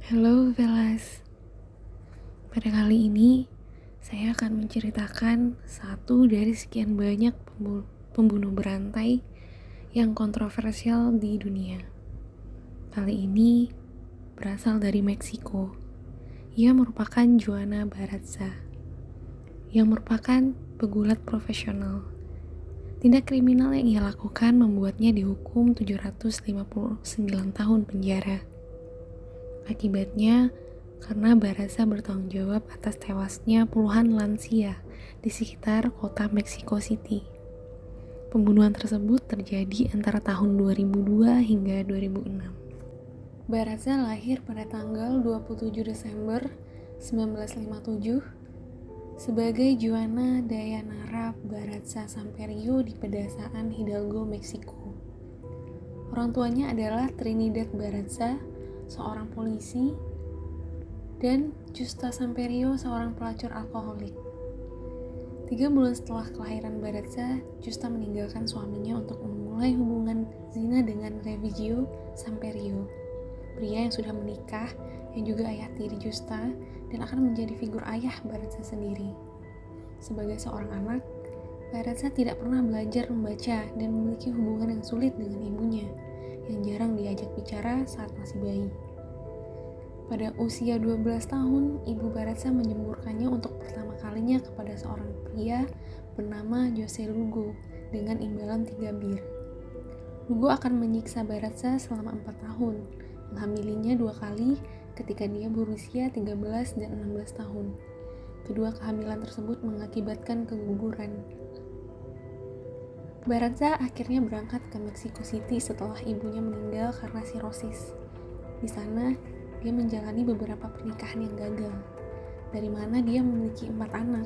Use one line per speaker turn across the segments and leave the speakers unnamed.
Halo Velas, pada kali ini saya akan menceritakan satu dari sekian banyak pembunuh berantai yang kontroversial di dunia. Kali ini berasal dari Meksiko. Ia merupakan Juana Barraza, yang merupakan pegulat profesional. Tindak kriminal yang ia lakukan membuatnya dihukum 759 tahun penjara. Akibatnya, karena Barraza bertanggung jawab atas tewasnya puluhan lansia di sekitar kota Mexico City. Pembunuhan tersebut terjadi antara tahun 2002 hingga 2006. Barraza lahir pada tanggal 27 Desember 1957 sebagai Juana Dayanara Barraza Samperio di pedesaan Hidalgo, Meksiko. Orang tuanya adalah Trinidad Barraza, seorang polisi, dan Justa Samperio, seorang pelacur alkoholik. 3 bulan setelah kelahiran Barraza, Justa meninggalkan suaminya untuk memulai hubungan zina dengan Revigio Samperio, pria yang sudah menikah, yang juga ayah tiri Justa, dan akan menjadi figur ayah Barraza sendiri. Sebagai seorang anak, Barraza tidak pernah belajar membaca dan memiliki hubungan yang sulit dengan ibunya, yang jarang diajak bicara saat masih bayi. Pada usia 12 tahun, ibu Barraza menyemburkannya untuk pertama kalinya kepada seorang pria bernama Jose Lugo dengan imbalan 3 bir. Lugo akan menyiksa Barraza selama 4 tahun, menghamilinya 2 kali ketika dia berusia 13 dan 16 tahun. Kedua kehamilan tersebut mengakibatkan keguguran. Barraza akhirnya berangkat ke Mexico City setelah ibunya meninggal karena sirosis. Di sana, dia menjalani beberapa pernikahan yang gagal, dari mana dia memiliki 4 anak.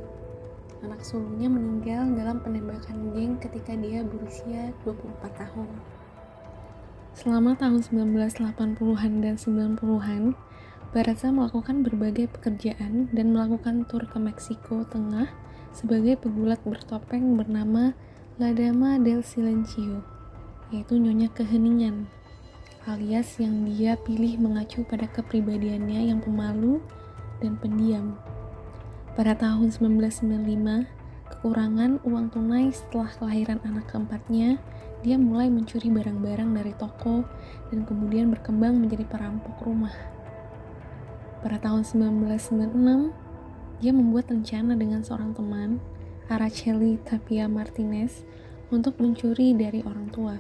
Anak sulungnya meninggal dalam penembakan geng ketika dia berusia 24 tahun. Selama tahun 1980-an dan 90-an, Barraza melakukan berbagai pekerjaan dan melakukan tur ke Meksiko Tengah sebagai pegulat bertopeng bernama La Dama del Silencio, yaitu Nyonya Keheningan, alias yang dia pilih mengacu pada kepribadiannya yang pemalu dan pendiam. Pada tahun 1995, kekurangan uang tunai setelah kelahiran anak keempatnya, dia mulai mencuri barang-barang dari toko dan kemudian berkembang menjadi perampok rumah. Pada tahun 1996, dia membuat rencana dengan seorang teman, Araceli Tapia Martinez, untuk mencuri dari orang tua.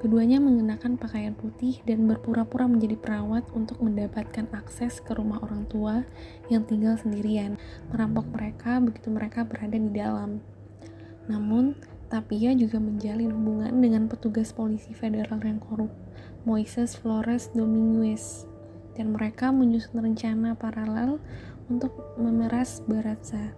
Keduanya mengenakan pakaian putih dan berpura-pura menjadi perawat untuk mendapatkan akses ke rumah orang tua yang tinggal sendirian, merampok mereka begitu mereka berada di dalam. Namun, Tapia juga menjalin hubungan dengan petugas polisi federal yang korup, Moises Flores Dominguez, dan mereka menyusun rencana paralel untuk memeras Barraza.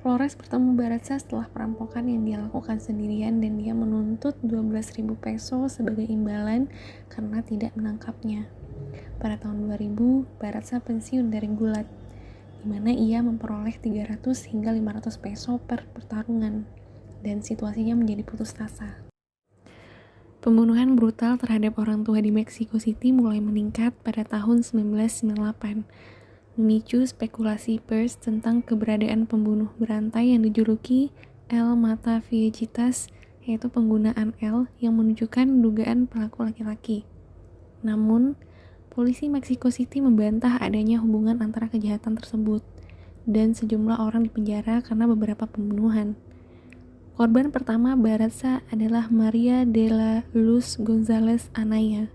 Flores bertemu Barraza setelah perampokan yang dia lakukan sendirian dan dia menuntut 12.000 peso sebagai imbalan karena tidak menangkapnya. Pada tahun 2000, Barraza pensiun dari gulat, di mana ia memperoleh 300 hingga 500 peso per pertarungan, dan situasinya menjadi putus asa. Pembunuhan brutal terhadap orang tua di Mexico City mulai meningkat pada tahun 1998, memicu spekulasi pers tentang keberadaan pembunuh berantai yang dijuluki El Mata Viejitas, yaitu penggunaan L yang menunjukkan dugaan pelaku laki-laki. Namun, polisi Mexico City membantah adanya hubungan antara kejahatan tersebut, dan sejumlah orang dipenjara karena beberapa pembunuhan. Korban pertama Barraza adalah Maria de la Luz González Anaya,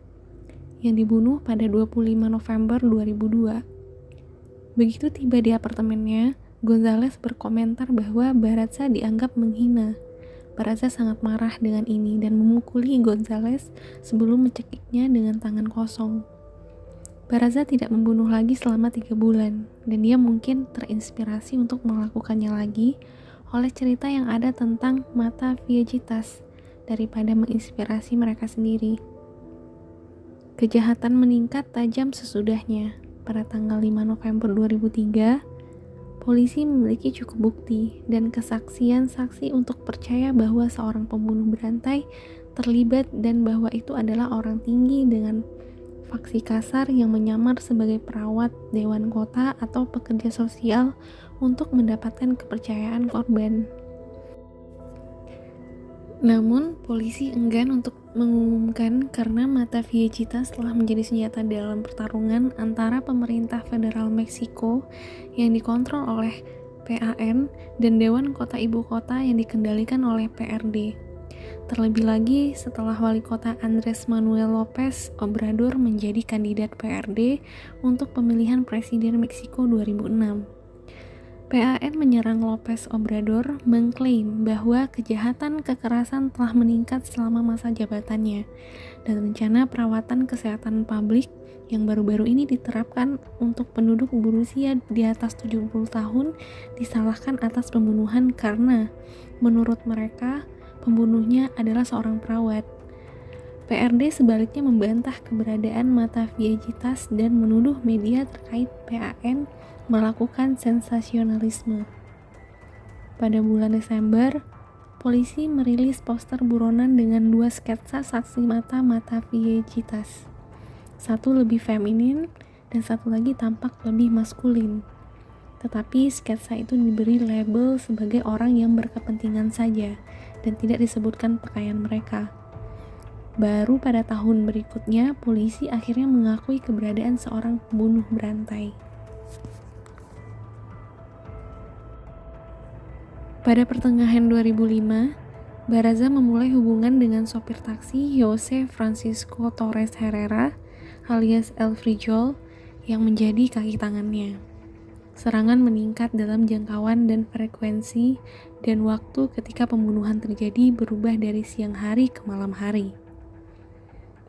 yang dibunuh pada 25 November 2002. Begitu tiba di apartemennya, González berkomentar bahwa Barraza dianggap menghina. Barraza sangat marah dengan ini dan memukuli González sebelum mencekiknya dengan tangan kosong. Barraza tidak membunuh lagi selama 3 bulan, dan dia mungkin terinspirasi untuk melakukannya lagi oleh cerita yang ada tentang Mata Viejitas daripada menginspirasi mereka sendiri. Kejahatan meningkat tajam sesudahnya. Pada tanggal 5 November 2003, polisi memiliki cukup bukti dan kesaksian saksi untuk percaya bahwa seorang pembunuh berantai terlibat dan bahwa itu adalah orang tinggi dengan faksi kasar yang menyamar sebagai perawat dewan kota atau pekerja sosial untuk mendapatkan kepercayaan korban. Namun, polisi enggan untuk mengumumkan karena mata Viejitas telah menjadi senjata dalam pertarungan antara pemerintah federal Meksiko yang dikontrol oleh PAN dan Dewan Kota Ibu Kota yang dikendalikan oleh PRD. Terlebih lagi setelah wali kota Andrés Manuel López Obrador menjadi kandidat PRD untuk pemilihan presiden Meksiko 2006. PAN menyerang López Obrador mengklaim bahwa kejahatan kekerasan telah meningkat selama masa jabatannya dan rencana perawatan kesehatan publik yang baru-baru ini diterapkan untuk penduduk berusia di atas 70 tahun disalahkan atas pembunuhan karena menurut mereka pembunuhnya adalah seorang perawat. PRD sebaliknya membantah keberadaan mata Viejitas dan menuduh media terkait PAN melakukan sensasionalisme. Pada bulan Desember, polisi merilis poster buronan dengan 2 sketsa saksi mata Viejitas. Satu lebih feminin dan satu lagi tampak lebih maskulin. Tetapi sketsa itu diberi label sebagai orang yang berkepentingan saja dan tidak disebutkan pakaian mereka. Baru pada tahun berikutnya, polisi akhirnya mengakui keberadaan seorang pembunuh berantai. Pada pertengahan 2005, Baraza memulai hubungan dengan sopir taksi Jose Francisco Torres Herrera alias El Frijol yang menjadi kaki tangannya. Serangan meningkat dalam jangkauan dan frekuensi dan waktu ketika pembunuhan terjadi berubah dari siang hari ke malam hari.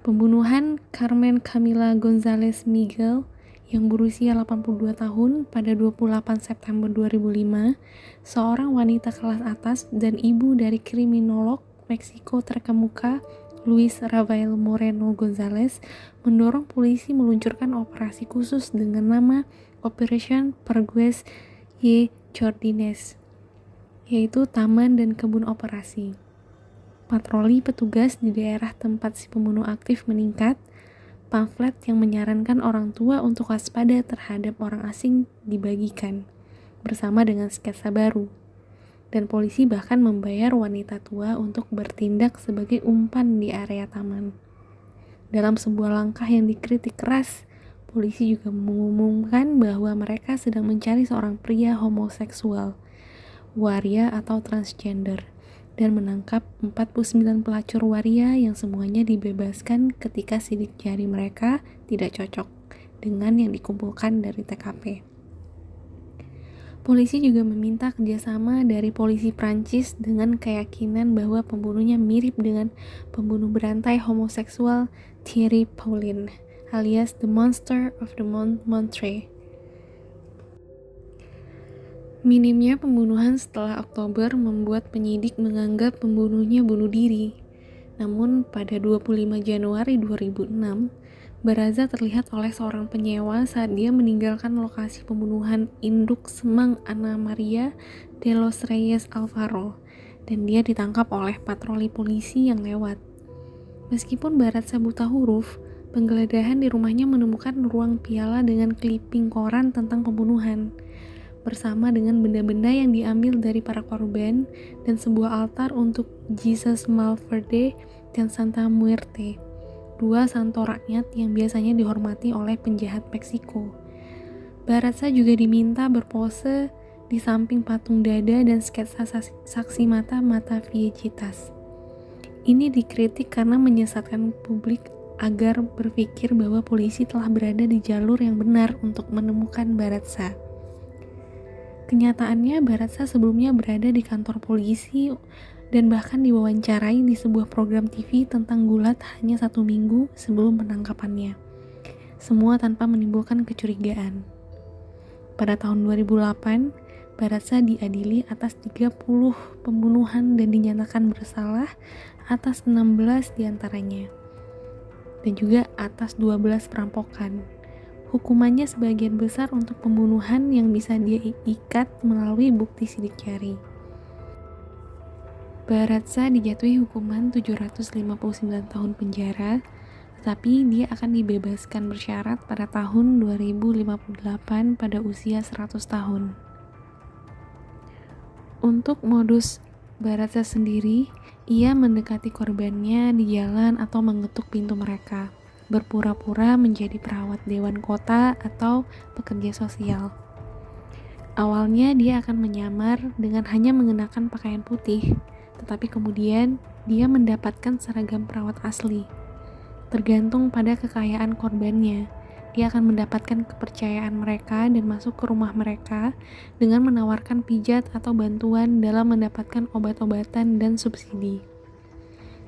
Pembunuhan Carmen Camila González Miguel yang berusia 82 tahun pada 28 September 2005, seorang wanita kelas atas dan ibu dari kriminolog Meksiko terkemuka Luis Rafael Moreno González, mendorong polisi meluncurkan operasi khusus dengan nama Operation Pergues y Jardines, yaitu Taman dan Kebun Operasi. Patroli petugas di daerah tempat si pembunuh aktif meningkat, pamflet yang menyarankan orang tua untuk waspada terhadap orang asing dibagikan, bersama dengan sketsa baru. Dan polisi bahkan membayar wanita tua untuk bertindak sebagai umpan di area taman. Dalam sebuah langkah yang dikritik keras, polisi juga mengumumkan bahwa mereka sedang mencari seorang pria homoseksual, waria atau transgender, dan menangkap 49 pelacur waria yang semuanya dibebaskan ketika sidik jari mereka tidak cocok dengan yang dikumpulkan dari TKP. Polisi juga meminta kerjasama dari polisi Prancis dengan keyakinan bahwa pembunuhnya mirip dengan pembunuh berantai homoseksual Thierry Paulin alias The Monster of the Montmartre. Minimnya pembunuhan setelah Oktober membuat penyidik menganggap pembunuhnya bunuh diri. Namun pada 25 Januari 2006, Baraza terlihat oleh seorang penyewa saat dia meninggalkan lokasi pembunuhan induk semang Ana Maria de los Reyes Alvaro, dan dia ditangkap oleh patroli polisi yang lewat. Meskipun Baraza buta huruf, penggeledahan di rumahnya menemukan ruang piala dengan clipping koran tentang pembunuhan, bersama dengan benda-benda yang diambil dari para korban dan sebuah altar untuk Jesus Malverde dan Santa Muerte, dua santo rakyat yang biasanya dihormati oleh penjahat Meksiko. Baraza juga diminta berpose di samping patung dada dan sketsa saksi mata Viejitas. Ini dikritik karena menyesatkan publik agar berpikir bahwa polisi telah berada di jalur yang benar untuk menemukan Baraza. Kenyataannya, Baraza sebelumnya berada di kantor polisi dan bahkan diwawancarai di sebuah program TV tentang gulat hanya 1 minggu sebelum penangkapannya. Semua tanpa menimbulkan kecurigaan. Pada tahun 2008, Baraza diadili atas 30 pembunuhan dan dinyatakan bersalah atas 16 diantaranya, dan juga atas 12 perampokan. Hukumannya sebagian besar untuk pembunuhan yang bisa dia ikat melalui bukti sidik jari. Baraza dijatuhi hukuman 759 tahun penjara tetapi dia akan dibebaskan bersyarat pada tahun 2058 pada usia 100 tahun. Untuk modus Baratza sendiri, ia mendekati korbannya di jalan atau mengetuk pintu mereka, berpura-pura menjadi perawat dewan kota atau pekerja sosial. Awalnya dia akan menyamar dengan hanya mengenakan pakaian putih, tetapi kemudian dia mendapatkan seragam perawat asli. Tergantung pada kekayaan korbannya, dia akan mendapatkan kepercayaan mereka dan masuk ke rumah mereka dengan menawarkan pijat atau bantuan dalam mendapatkan obat-obatan dan subsidi.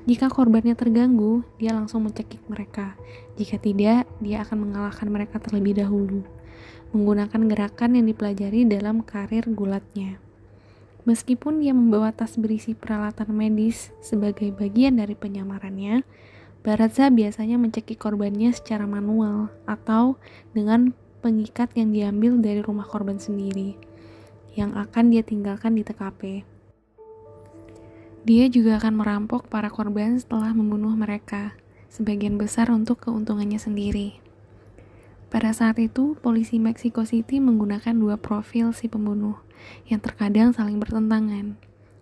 Jika korbannya terganggu, dia langsung mencekik mereka. Jika tidak, dia akan mengalahkan mereka terlebih dahulu, menggunakan gerakan yang dipelajari dalam karir gulatnya. Meskipun dia membawa tas berisi peralatan medis sebagai bagian dari penyamarannya, Baratza biasanya mencekik korbannya secara manual atau dengan pengikat yang diambil dari rumah korban sendiri, yang akan dia tinggalkan di TKP. Dia juga akan merampok para korban setelah membunuh mereka, sebagian besar untuk keuntungannya sendiri. Pada saat itu, polisi Mexico City menggunakan dua profil si pembunuh, yang terkadang saling bertentangan.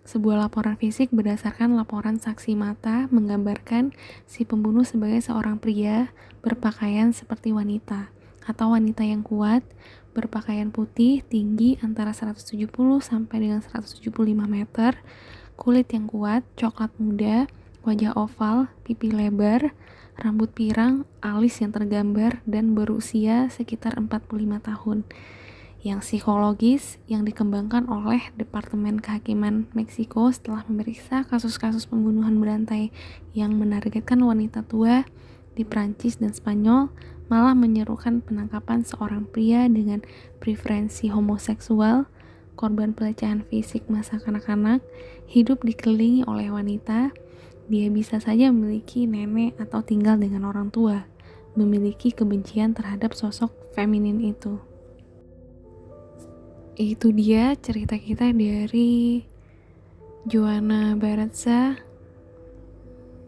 Sebuah laporan fisik berdasarkan laporan saksi mata menggambarkan si pembunuh sebagai seorang pria berpakaian seperti wanita, atau wanita yang kuat, berpakaian putih, tinggi antara 170 sampai dengan 175 meter, kulit yang kuat, coklat muda, wajah oval, pipi lebar, rambut pirang, alis yang tergambar, dan berusia sekitar 45 tahun. Yang psikologis yang dikembangkan oleh Departemen Kehakiman Meksiko setelah memeriksa kasus-kasus pembunuhan berantai yang menargetkan wanita tua di Prancis dan Spanyol, malah menyerukan penangkapan seorang pria dengan preferensi homoseksual, korban pelecehan fisik masa kanak-kanak, hidup dikelilingi oleh wanita. Dia bisa saja memiliki nenek atau tinggal dengan orang tua, memiliki kebencian terhadap sosok feminin itu. Itu dia cerita kita dari Joanna Baratza.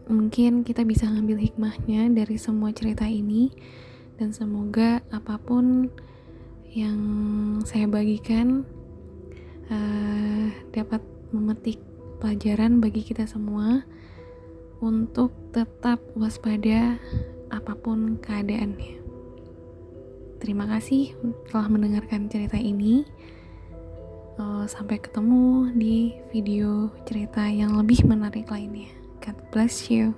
Mungkin kita bisa ngambil hikmahnya dari semua cerita ini, dan semoga apapun yang saya bagikan dapat memetik pelajaran bagi kita semua untuk tetap waspada apapun keadaannya. Terima kasih telah mendengarkan cerita ini. Sampai ketemu di video cerita yang lebih menarik lainnya. God bless you.